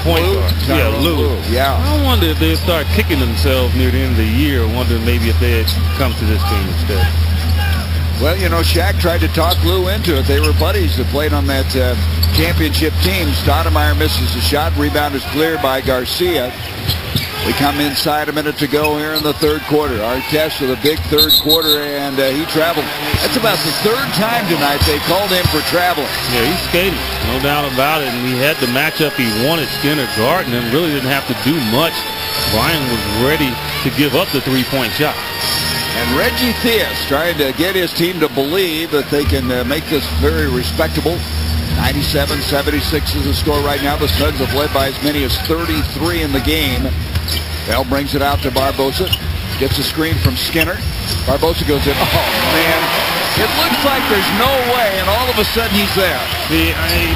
point guard. Yeah, Lue. Yeah. I wonder if they'll start kicking themselves near the end of the year. I wonder maybe if they had come to this team instead. Well, you know, Shaq tried to talk Lue into it. They were buddies that played on that championship team. Stoudemire misses the shot. Rebound is cleared by Garcia. We come inside a minute to go here in the third quarter. Artest with a big third quarter, and he traveled. That's about the third time tonight they called him for traveling. Yeah, he skated, no doubt about it, and he had the matchup he wanted. Skinner guarding him, really didn't have to do much. Bryan was ready to give up the three-point shot. And Reggie Theus trying to get his team to believe that they can make this very respectable. 97-76 is the score right now. The Suns have led by as many as 33 in the game. Bell brings it out to Barbosa. Gets a screen from Skinner. Barbosa goes in. Oh, man. It looks like there's no way, and all of a sudden he's there.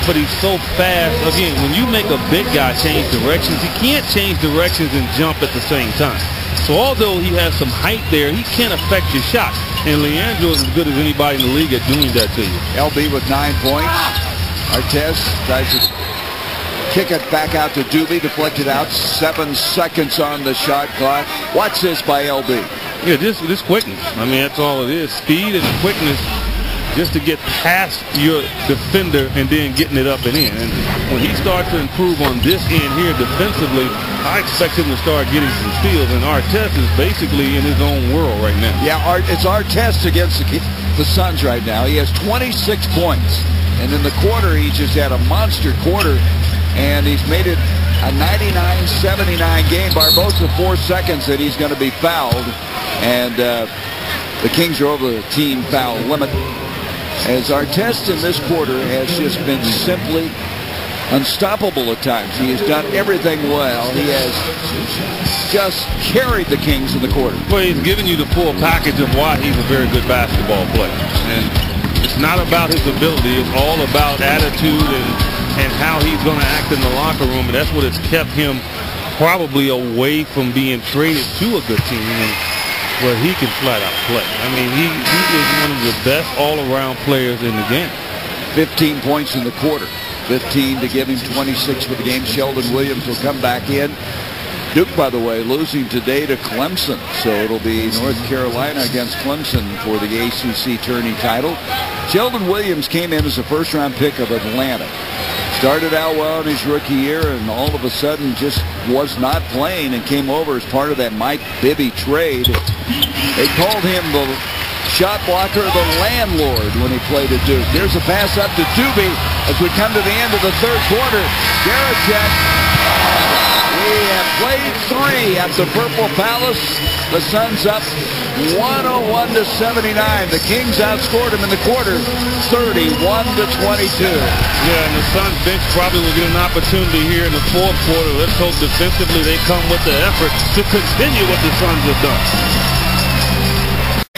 But he's so fast. Again, when you make a big guy change directions, he can't change directions and jump at the same time. So although he has some height there, he can't affect your shot. And Leandro is as good as anybody in the league at doing that to you. LB with 9 points. Artest tries to kick it back out to Doobie, deflected out. 7 seconds on the shot clock. Watch this by LB. Yeah, this quickness. I mean, that's all it is. Speed and quickness just to get past your defender and then getting it up and in. And when he starts to improve on this end here defensively, I expect him to start getting some steals. And Artest is basically in his own world right now. Yeah, it's Artest against the Suns right now. He has 26 points. And in the quarter, he just had a monster quarter. And he's made it a 99-79 game. Barbosa 4 seconds that he's going to be fouled. And the Kings are over the team foul limit. As Artest in this quarter has just been simply unstoppable at times. He has done everything well. He has just carried the Kings in the quarter. Well, he's giving you the full package of why he's a very good basketball player. And it's not about his ability. It's all about attitude and how he's going to act in the locker room. And that's what has kept him probably away from being traded to a good team. And where he can flat out play. I mean, he is one of the best all-around players in the game. 15 points in the quarter. 15 to give him 26 for the game. Sheldon Williams will come back in. Duke, by the way, losing today to Clemson. So it'll be North Carolina against Clemson for the ACC tourney title. Sheldon Williams came in as a first-round pick of Atlanta. Started out well in his rookie year and all of a sudden just was not playing and came over as part of that Mike Bibby trade. They called him the shot blocker, the landlord, when he played at Duke. Here's a pass up to Doobie as we come to the end of the third quarter. Garachek. We have played 3 at the Purple Palace. The Suns up 101-79. The Kings outscored them in the quarter 31-22. Yeah, and the Suns bench probably will get an opportunity here in the fourth quarter. Let's hope defensively they come with the effort to continue what the Suns have done.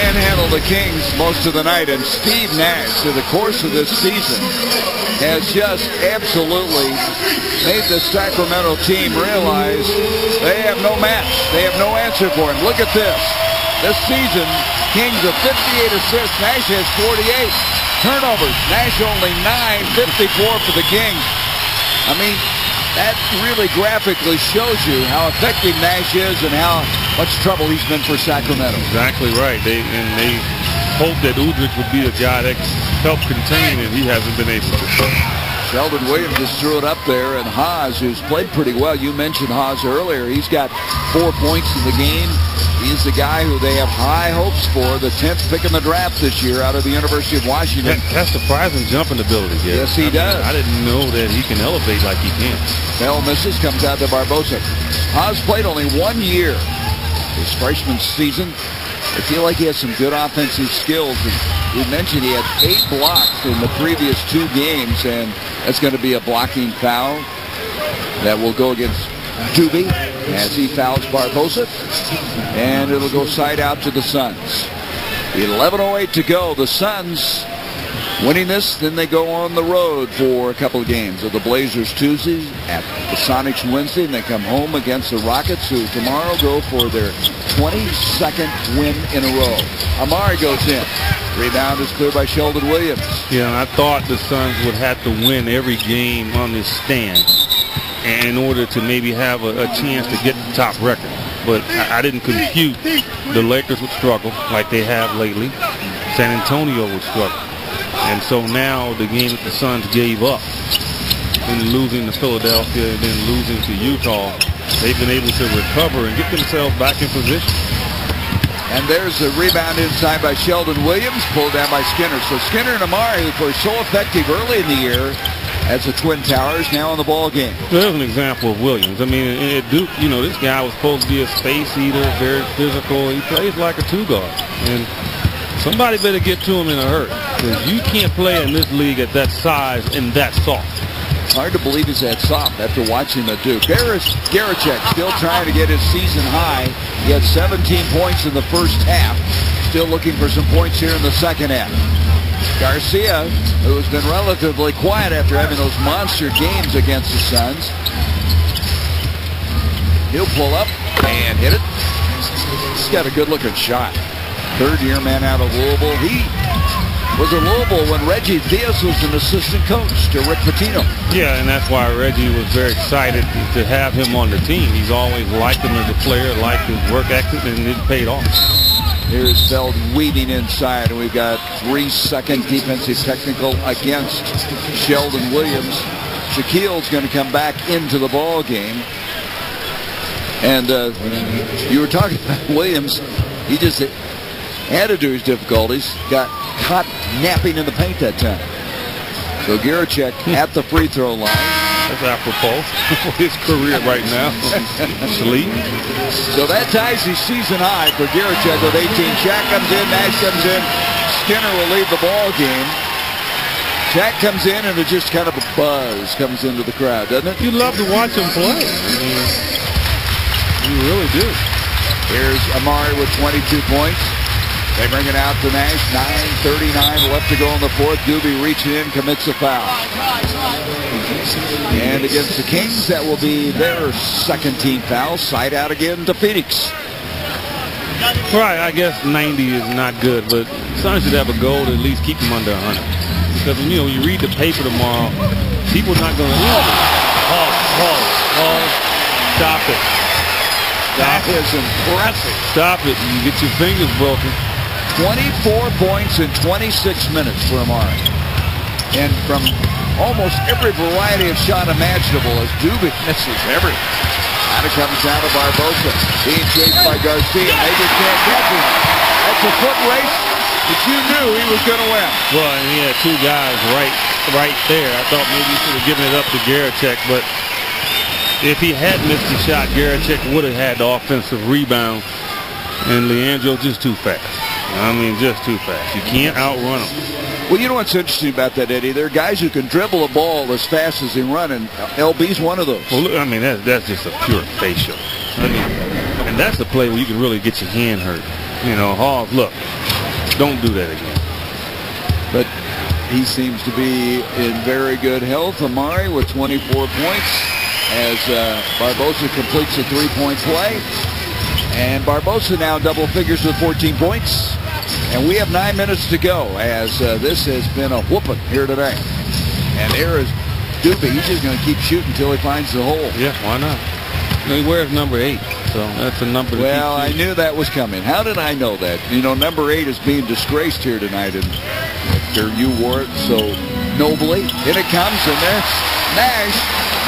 And handle the Kings most of the night. And Steve Nash, through the course of this season, has just absolutely made the Sacramento team realize they have no match. They have no answer for him. Look at this. This season, Kings have 58 assists. Nash has 48. Turnovers. Nash only 9, 54 for the Kings. I mean, that really graphically shows you how effective Nash is and how much trouble he's been for Sacramento. Exactly right. They hope that Udrich would be a guy that help contain, and he hasn't been able to. Sheldon Williams just threw it up there, and Haas, who's played pretty well. You mentioned Haas earlier. He's got 4 points in the game. He's the guy who they have high hopes for, the 10th pick in the draft this year out of the University of Washington. That's surprising jumping ability. Yeah. Yes, he does. I didn't know that he can elevate like he can. Bell misses, comes out to Barbosa. Haas played only 1 year his freshman season. I feel like he has some good offensive skills. And we mentioned he had 8 blocks in the previous 2 games, and that's going to be a blocking foul that will go against Doobie as he fouls Barbosa, and it'll go side out to the Suns. 11:08 to go. The Suns winning this, then they go on the road for a couple of games. The Blazers Tuesday, at the Sonics Wednesday, and they come home against the Rockets, who tomorrow go for their 22nd win in a row. Amari goes in. Rebound is cleared by Sheldon Williams. Yeah, I thought the Suns would have to win every game on this stand. in order to maybe have a chance to get the top record. But I didn't compute the Lakers would struggle like they have lately. San Antonio would struggle. And so now the game that the Suns gave up in losing to Philadelphia and then losing to Utah, they've been able to recover and get themselves back in position. And there's a rebound inside by Sheldon Williams, pulled down by Skinner. So Skinner and Amari, who were so effective early in the year as the Twin Towers, now in the ball game. There's an example of Williams. I mean, at Duke, you know, this guy was supposed to be a space eater, very physical. He plays like a two-guard. And somebody better get to him in a hurry, because you can't play in this league at that size and that soft. Hard to believe he's that soft after watching the Duke. There's Garicek still trying to get his season high. He had 17 points in the first half. Still looking for some points here in the second half. Garcia, who has been relatively quiet after having those monster games against the Suns. He'll pull up and hit it. He's got a good-looking shot. Third-year man out of Louisville. He was in Louisville when Reggie Theus was an assistant coach to Rick Pitino. Yeah, and that's why Reggie was very excited to have him on the team. He's always liked him as a player, liked his work ethic, and it paid off. Here's Feld weaving inside, and we've got 3-second defensive technical against Sheldon Williams. Shaquille's going to come back into the ball game. And you were talking about Williams. He just had to do his difficulties. Got caught napping in the paint that time. So Garicek at the free throw line. That's apropos for his career right now. Sleep. So that ties his season high for Garicek with 18. Shaq comes in, Nash comes in. Skinner will leave the ball game. Shaq comes in, and it just kind of a buzz comes into the crowd, doesn't it? You love to watch him play. I mean, you really do. Here's Amari with 22 points. They bring it out to Nash. 9:39 left to go in the fourth. Doobie reaching in, commits a foul. And against the Kings, that will be their second team foul. Side out again to Phoenix. Right, I guess 90 is not good, but Suns should have a goal to at least keep them under 100. Because when you read the paper tomorrow, people are not going to. Stop it. That is impressive. Stop it. You get your fingers broken. 24 points in 26 minutes for Amari. And from almost every variety of shot imaginable as Doobie misses everything. Now it comes down to Barbosa. Being chased by Garcia. They just can't catch him. That's a foot race that you knew he was going to win. Well, and he had two guys right there. I thought maybe he should have given it up to Garicek, but if he had missed the shot, Garicek would have had the offensive rebound. And Leandro just too fast. I mean, just too fast. You can't outrun him. Well, you know what's interesting about that, Eddie? There are guys who can dribble a ball as fast as they run, and LB's one of those. Well, look, I mean, that's just a pure facial. I mean, and that's a play where you can really get your hand hurt. You know, Hall, look, don't do that again. But he seems to be in very good health. Amari with 24 points as Barbosa completes a three-point play. And Barbosa now double figures with 14 points. And we have 9 minutes to go as this has been a whooping here today. And there is Doobie. He's just going to keep shooting until he finds the hole. Yeah, why not? He wears number 8, so that's a number to Well, I knew that was coming. How did I know that? You know, number 8 is being disgraced here tonight, and you wore it so nobly. In it comes, and there's Nash.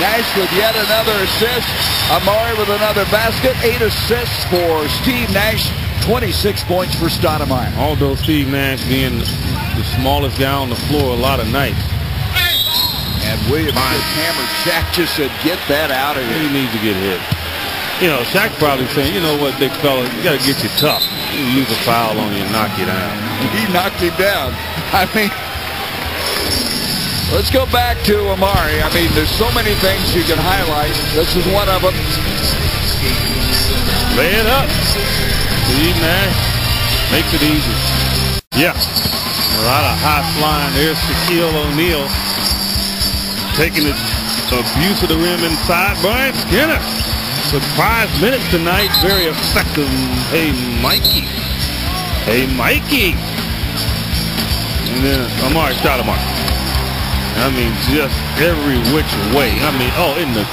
Nash with yet another assist. Amari with another basket. 8 assists for Steve Nash. 26 points for Stoudemire. Although Steve Nash being the smallest guy on the floor a lot of nights. And Williams gets hammered. Shaq just said, get that out of here. He needs to get hit. You know, Shaq probably saying, you know what, big fella, you got to get you tough. You use a foul on you and knock you down. He knocked him down. I mean, let's go back to Amari. I mean, there's so many things you can highlight. This is one of them. Lay it up. Steve Nash makes it easy. Yeah. A lot of high flying. There's Shaquille O'Neal taking his abuse of the rim inside. Brian Skinner with 5 minutes tonight. Very effective. Hey, Mikey. Hey, Mikey. And then Amari Stoudemire. I mean, just every which way. I mean, in the